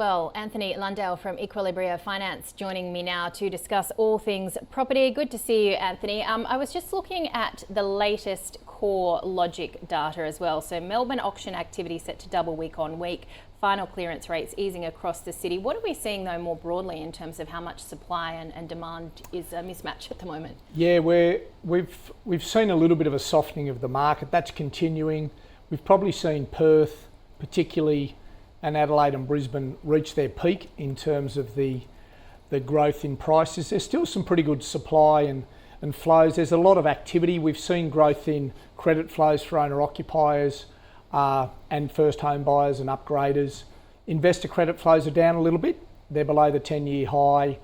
Well, Anthony Landahl from Equilibria Finance joining me now to discuss all things property. Good to see you, Anthony. I was just looking at the latest core logic data as well. So Melbourne auction activity set to double week on week, final clearance rates easing across the city. What are we seeing though more broadly in terms of how much supply and demand is a mismatch at the moment? Yeah, we've seen a little bit of a softening of the market. That's continuing. We've probably seen Perth, particularly, and Adelaide and Brisbane reach their peak in terms of the growth in prices. There's still some pretty good supply and flows. There's a lot of activity. We've seen growth in credit flows for owner-occupiers and first home buyers and upgraders. Investor credit flows are down a little bit. They're below the 10-year high,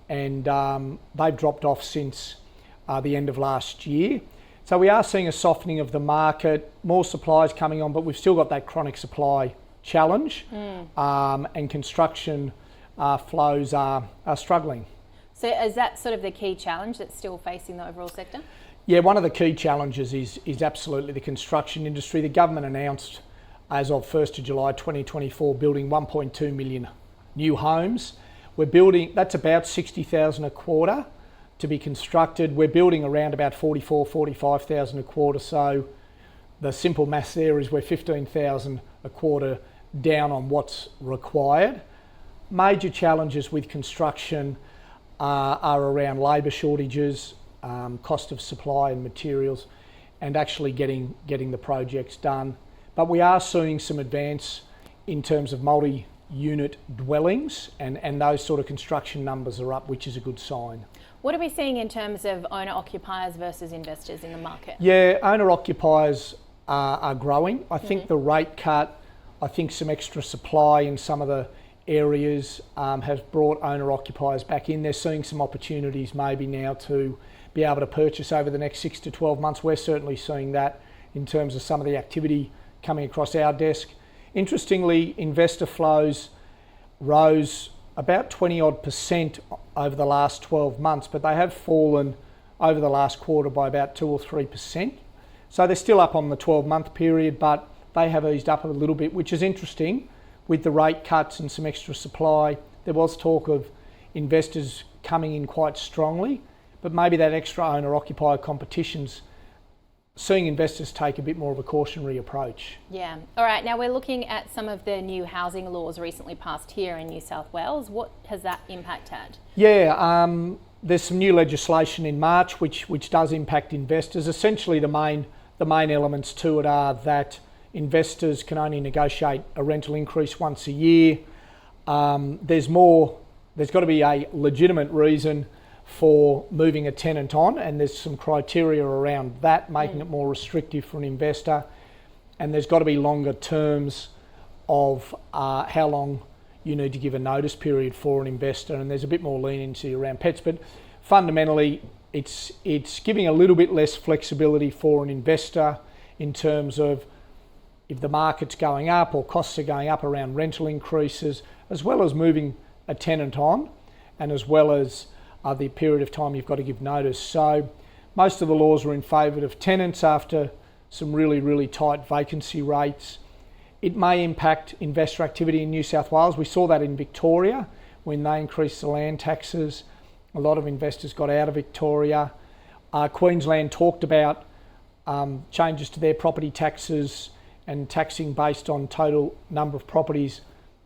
and they've dropped off since the end of last year. So we are seeing a softening of the market, more supply is coming on, but we've still got that chronic supply challenge, and construction flows are struggling. So is that sort of the key challenge that's still facing the overall sector? Yeah, one of the key challenges is absolutely the construction industry. The government announced as of 1st of July 2024 building 1.2 million new homes. We're building, that's about 60,000 a quarter to be constructed. We're building around about 45,000 a quarter. So the simple maths there is we're 15,000 a quarter down on what's required. Major challenges with construction are around labour shortages, cost of supply and materials, and actually getting the projects done. But we are seeing some advance in terms of multi-unit dwellings, and those sort of construction numbers are up, which is a good sign. What are we seeing in terms of owner-occupiers versus investors in the market? Yeah, owner-occupiers are growing. I think the rate cut, I think some extra supply in some of the areas has brought owner-occupiers back in. They're seeing some opportunities maybe now to be able to purchase over the next 6 to 12 months. We're certainly seeing that in terms of some of the activity coming across our desk. Interestingly, investor flows rose about 20% over the last 12 months, but they have fallen over the last quarter by about 2 or 3%. So they're still up on the 12-month period, but they have eased up a little bit, which is interesting. With the rate cuts and some extra supply, there was talk of investors coming in quite strongly, but maybe that extra owner-occupier competition's seeing investors take a bit more of a cautionary approach. Yeah. All right. Now we're looking at some of the new housing laws recently passed here in New South Wales. What has that impact had? Yeah, there's some new legislation in March which does impact investors. Essentially, the main elements to it are that investors can only negotiate a rental increase once a year. There's got to be a legitimate reason for moving a tenant on, and there's some criteria around that, making it more restrictive for an investor. And there's got to be longer terms of how long you need to give a notice period for an investor, and there's a bit more leniency around pets. But fundamentally, it's giving a little bit less flexibility for an investor in terms of if the market's going up or costs are going up around rental increases, as well as moving a tenant on, and as well as the period of time you've got to give notice. So most of the laws are in favour of tenants after some really, really tight vacancy rates. It may impact investor activity in New South Wales. We saw that in Victoria when they increased the land taxes. A lot of investors got out of Victoria. Queensland talked about changes to their property taxes and taxing based on total number of properties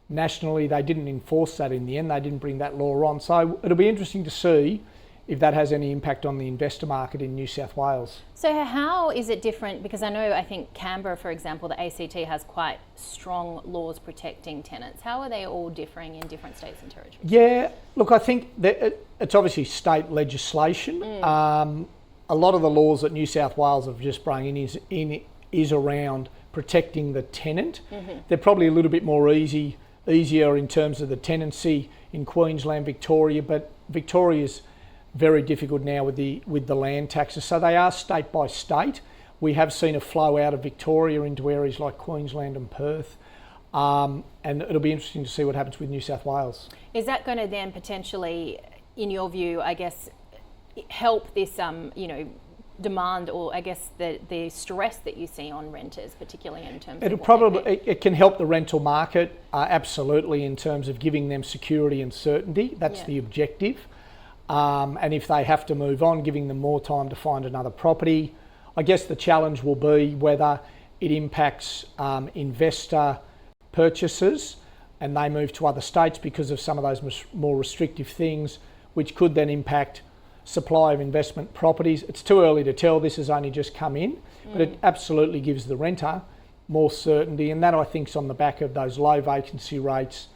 nationally. They didn't enforce that in the end. They didn't bring that law on. So it'll be interesting to see if that has any impact on the investor market in New South Wales. So how is it different? Because I think Canberra, for example, the ACT has quite strong laws protecting tenants. How are they all differing in different states and territories? Yeah, look, I think that it's obviously state legislation. A lot of the laws that New South Wales have just brought in is around protecting the tenant. They're probably a little bit more easier in terms of the tenancy in Queensland, Victoria, but Victoria's very difficult now with the land taxes. So they are state by state. We have seen a flow out of Victoria into areas like Queensland and Perth, and it'll be interesting to see what happens with New South Wales. Is that going to then potentially, in your view, I guess, help this demand, or I guess the stress that you see on renters, particularly in terms It'll of what probably they pay? it can help the rental market absolutely in terms of giving them security and certainty. That's the objective. And if they have to move on, giving them more time to find another property. I guess the challenge will be whether it impacts investor purchases and they move to other states because of some of those more restrictive things, which could then impact supply of investment properties. It's too early to tell. This has only just come in, but it absolutely gives the renter more certainty, and that I think is on the back of those low vacancy rates,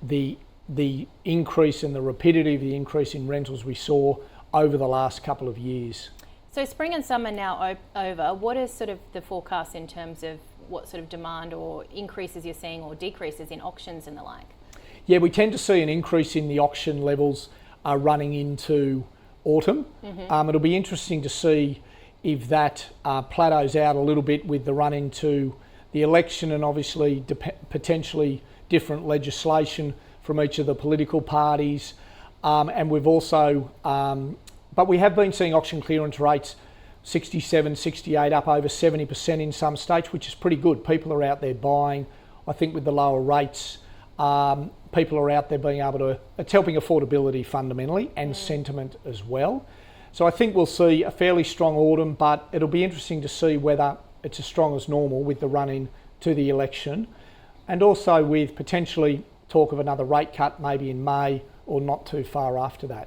the increase in the rapidity of the increase in rentals we saw over the last couple of years. So spring and summer now over, what is sort of the forecast in terms of what sort of demand or increases you're seeing or decreases in auctions and the like? Yeah, we tend to see an increase in the auction levels running into autumn. It'll be interesting to see if that plateaus out a little bit with the run into the election and obviously potentially different legislation from each of the political parties. And we've also, but we have been seeing auction clearance rates 67, 68, up over 70% in some states, which is pretty good. People are out there buying. I think with the lower rates, people are out there being able to, it's helping affordability fundamentally and sentiment as well. So I think we'll see a fairly strong autumn, but it'll be interesting to see whether it's as strong as normal with the run-in to the election, and also with potentially talk of another rate cut maybe in May or not too far after that.